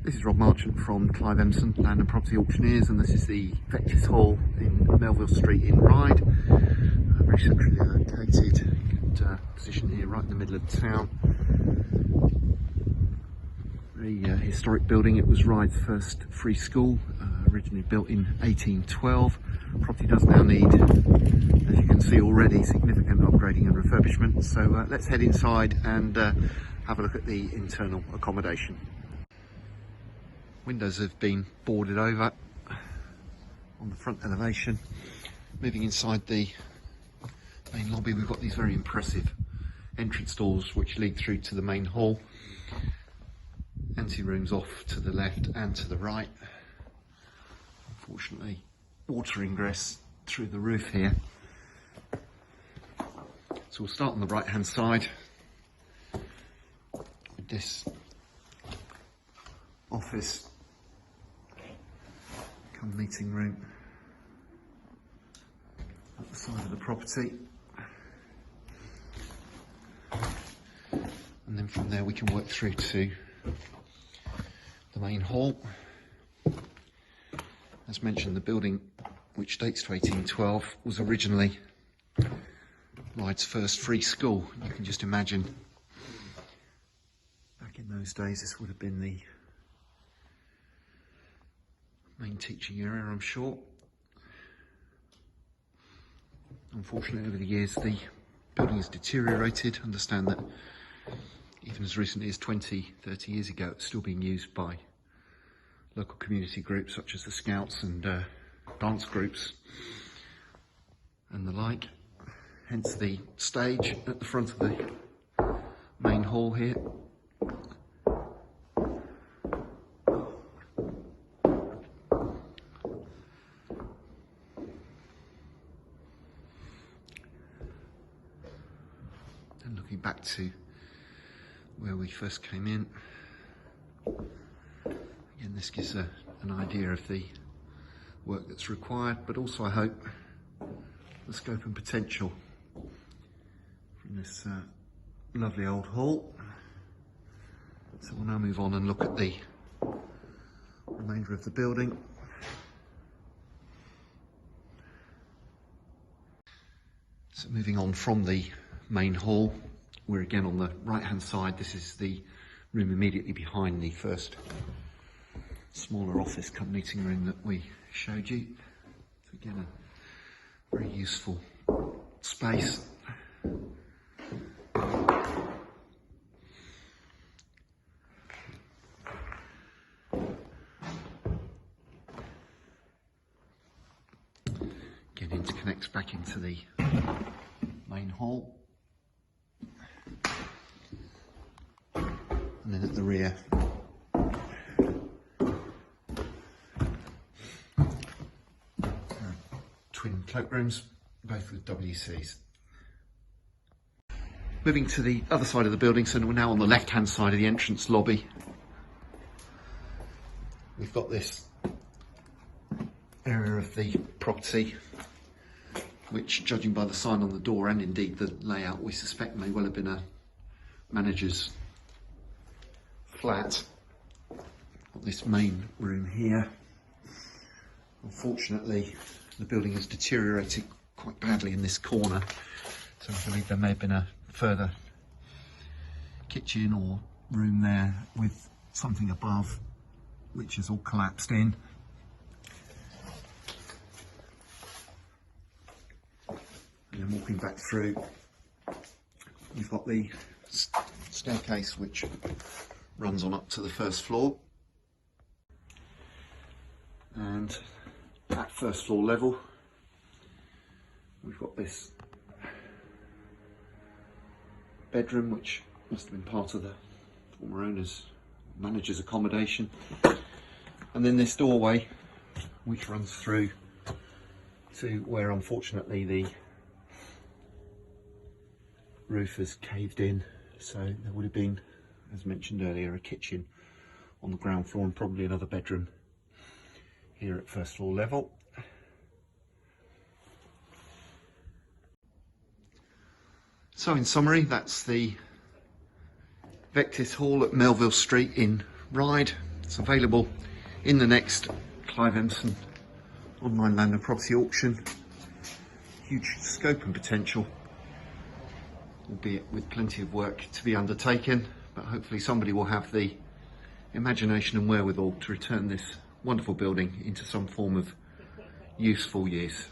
This is Rob Marchant from Clive Emerson Land and Property Auctioneers, and this is the Vectis Hall in Melville Street in Ryde. Very centrally located, good position here right in the middle of town. Very historic building. It was Ryde's first free school, originally built in 1812. Property does now need, as you can see already, significant upgrading and refurbishment. So let's head inside and have a look at the internal accommodation. Windows have been boarded over on the front elevation. Moving inside the main lobby, we've got these very impressive entrance doors which lead through to the main hall. Ante-rooms off to the left and to the right. Unfortunately, water ingress through the roof here. So we'll start on the right hand side with this office come meeting room at the side of the property, and then from there we can work through to the main hall. As mentioned, the building, which dates to 1812, was originally Ryde's first free school. You can just imagine back in those days this would have been the main teaching area, I'm sure. Unfortunately, over the years the building has deteriorated. Understand that even as recently as 20-30 years ago it's still being used by local community groups such as the Scouts and dance groups and the like. Hence the stage at the front of the main hall here. And looking back to where we first came in, again this gives an idea of the work that's required, but also I hope the scope and potential from this lovely old hall. So we'll now move on and look at the remainder of the building. So moving on from the main hall, we're again on the right hand side. This is the room immediately behind the first smaller office cum meeting room that we showed you. So again, a very useful space. Again, interconnects back into the main hall. And then at the rear, twin cloakrooms, both with WCs. Moving to the other side of the building, so we're now on the left hand side of the entrance lobby. We've got this area of the property which, judging by the sign on the door and indeed the layout, we suspect may well have been a manager's flat. Got this main room here. Unfortunately, the building has deteriorated quite badly in this corner, so I believe there may have been a further kitchen or room there with something above which has all collapsed in. And then walking back through, we've got the staircase which runs on up to the first floor, and at first floor level we've got this bedroom which must have been part of the former owner's manager's accommodation, and then this doorway which runs through to where unfortunately the roof has caved in, so there would have been, as mentioned earlier, a kitchen on the ground floor and probably another bedroom here at first floor level. So in summary, that's the Vectis Hall at Melville Street in Ryde. It's available in the next Clive Empson online land and property auction. Huge scope and potential, albeit with plenty of work to be undertaken, but hopefully somebody will have the imagination and wherewithal to return this wonderful building into some form of useful use.